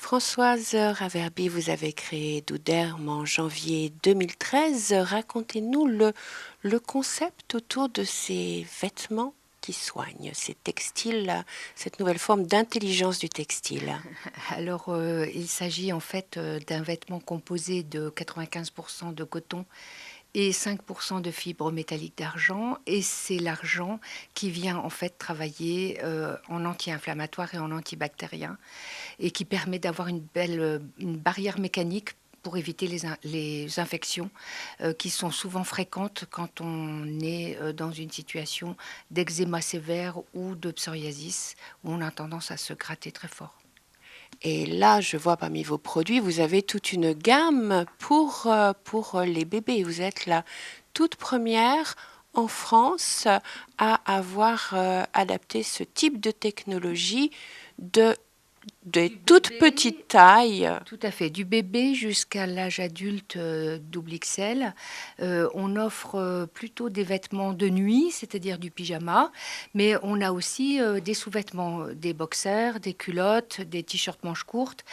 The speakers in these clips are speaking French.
Françoise Raverby, vous avez créé Douderm en janvier 2013. Racontez-nous le concept autour de ces vêtements qui soignent, ces textiles, cette nouvelle forme d'intelligence du textile. Alors, il s'agit en fait d'un vêtement composé de 95% de coton et 5% de fibres métalliques d'argent. Et c'est l'argent qui vient en fait travailler en anti-inflammatoire et en antibactérien et qui permet d'avoir une barrière mécanique pour éviter les infections qui sont souvent fréquentes quand on est dans une situation d'eczéma sévère ou de psoriasis où on a tendance à se gratter très fort. Et là, je vois parmi vos produits, vous avez toute une gamme pour les bébés. Vous êtes la toute première en France à avoir adapté ce type de technologie de, de Du toute bébé, petite taille. tout à fait, du bébé jusqu'à l'âge adulte double XL. On offre plutôt des vêtements de nuit, c'est-à-dire du pyjama, mais on a aussi des sous-vêtements, des boxers, des culottes, des t-shirts manches courtes,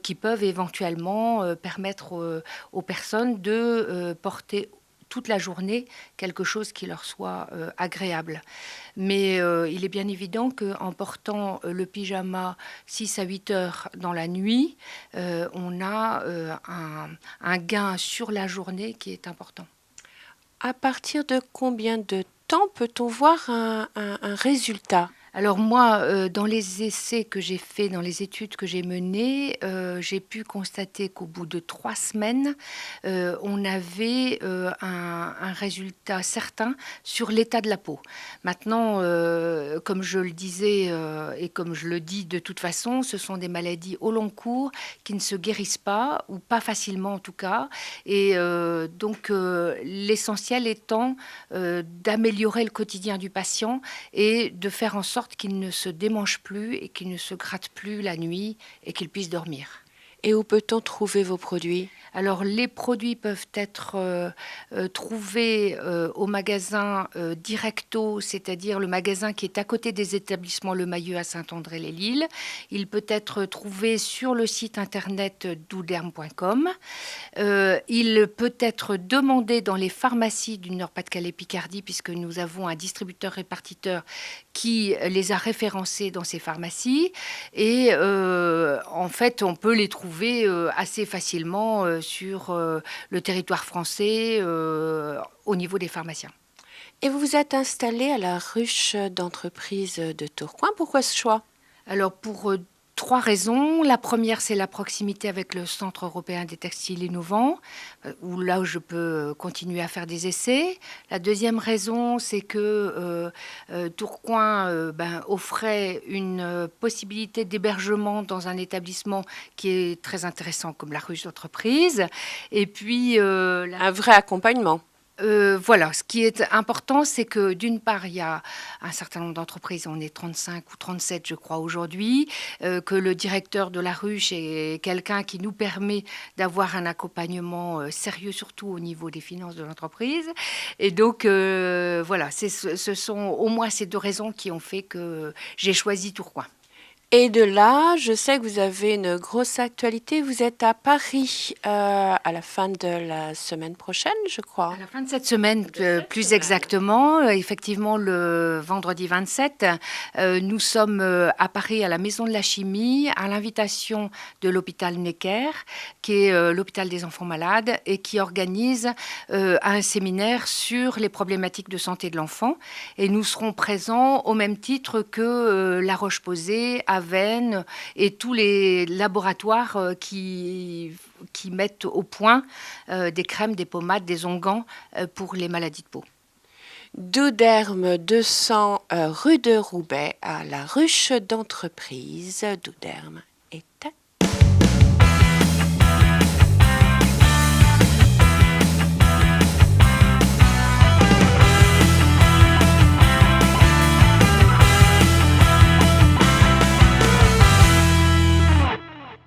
qui peuvent éventuellement permettre aux personnes de porter toute la journée quelque chose qui leur soit agréable. Mais il est bien évident qu'en portant le pyjama 6 à 8 heures dans la nuit, on a un gain sur la journée qui est important. À partir de combien de temps peut-on voir un résultat? Alors moi, dans les essais que j'ai faits, dans les études que j'ai menées, j'ai pu constater qu'au bout de 3 semaines, on avait un résultat certain sur l'état de la peau. Maintenant, comme je le disais et comme je le dis de toute façon, ce sont des maladies au long cours qui ne se guérissent pas, ou pas facilement en tout cas. Et donc, l'essentiel étant d'améliorer le quotidien du patient et de faire en sorte qu'il ne se démange plus et qu'il ne se gratte plus la nuit et qu'il puisse dormir. Et où peut-on trouver vos produits? Alors, les produits peuvent être trouvés au magasin Directo, c'est-à-dire le magasin qui est à côté des établissements Le Mailleux à Saint-André-les-Lilles. Il peut être trouvé sur le site internet douderm.com. Il peut être demandé dans les pharmacies du Nord-Pas-de-Calais-Picardie, puisque nous avons un distributeur-répartiteur qui les a référencés dans ces pharmacies. Et en fait, on peut les trouver assez facilement sur le territoire français au niveau des pharmaciens. Et vous vous êtes installé à la ruche d'entreprise de Tourcoing. Pourquoi ce choix? Alors, pour 3 raisons. La première, c'est la proximité avec le Centre européen des textiles innovants, où là où je peux continuer à faire des essais. La deuxième raison, c'est que Tourcoing offrait une possibilité d'hébergement dans un établissement qui est très intéressant, comme la ruche d'entreprise. Et puis, Un vrai accompagnement. Voilà, ce qui est important, c'est que d'une part, il y a un certain nombre d'entreprises, on est 35 ou 37 je crois aujourd'hui, que le directeur de la ruche est quelqu'un qui nous permet d'avoir un accompagnement sérieux, surtout au niveau des finances de l'entreprise. Et donc, voilà, ce sont au moins ces 2 raisons qui ont fait que j'ai choisi Tourcoing. Et de là, je sais que vous avez une grosse actualité. Vous êtes à Paris à la fin de la semaine prochaine, je À crois. la fin de cette semaine, De cette plus semaine. exactement, effectivement le vendredi 27, nous sommes à Paris à la Maison de la Chimie, à l'invitation de l'hôpital Necker, qui est l'hôpital des enfants malades, et qui organise un séminaire sur les problématiques de santé de l'enfant. Et nous serons présents au même titre que La Roche-Posay, Avennes et tous les laboratoires qui mettent au point des crèmes, des pommades, des onguents pour les maladies de peau. Douderm 200 rue de Roubaix à la ruche d'entreprise. Douderm est à